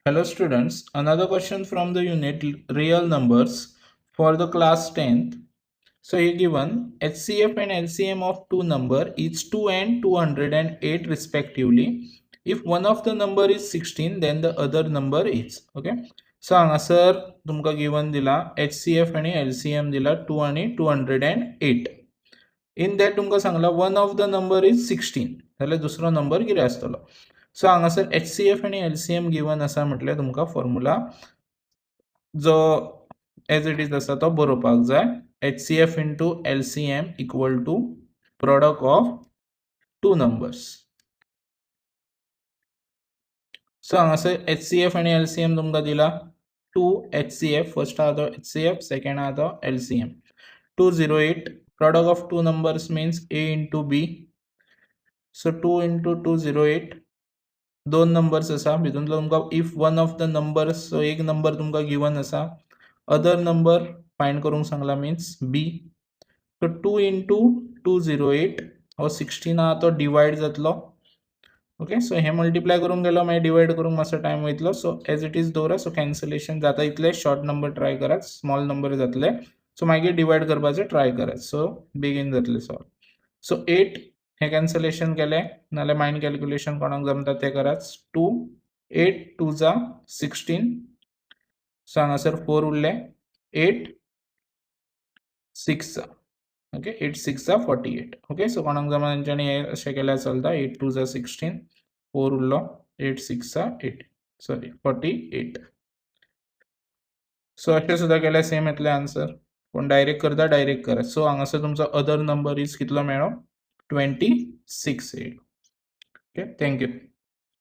Hello students, another question from the unit real numbers for the class 10th. So here given HCF and LCM of two number is 2 and 208 respectively. If one of the number is 16 then the other number is okay. So answer तुमका given दिला HCF आणि LCM दिला 2 आणि 208. In that तुमका सांगला one of the number is 16 जाल्यार दुसरो number कितें आसतलो. सो हांगासर HCF आणि LCM गिवन असा म्हटल्यार तुमका फॉर्म्युला जो एज इट इज असा तो बरोवपाक जाय. HCF into LCM equal to product of two numbers. So हांगासर HCF आणि LCM तुमका दिला 2 HCF फर्स्ट आहा तो HCF सेकंड आहा तो LCM 208 product of two numbers means A into B. So 2 into 208 दोन नंबर्स असा भितूंतलो तुमका if one of the numbers so एक नंबर तुमका गिवन असा अदर नंबर फाइंड करूंक सांगला मीन्स बी. सो 2 into 208 हो 16 आहा तो डिवाइड जातलो. ओके सो हे मल्टिप्लाय करूंक गेलो मागीर डिवाइड करूंक मातसो टाइम वयतलो. सो एज इट इज दवरा. सो कॅन्सलेशन जाता इतले शॉर्ट नंबर ट्राय करात, स्मॉल नंबर जातले. सो मागीर डिवाइड करपाचे ट्राय करात. सो बेगीन जातले सॉल्व. सो 8 हे कॅन्सलेशन केले नाल्यार माइंड कॅल्क्युलेशन कोणाक जमता ते करात. 2 8 2 जा 16. सो हांगासर 4 उरले 8 6 जा ओके 8 6 जा 48. ओके सो कोणाक जमा तेंच्यांनी हे अशें केल्यार चलता. 8 2 जा 16 4 उरलो 8 6 जा 48. सो अशें सुद्दां केल्यार सेम येतले आन्सर. कोण डायरेक्ट करता डायरेक्ट करात. सो हांगासर तुमचो अदर नंबर इज कितलो मेळ्ळो 26 येयलो. Okay thank you.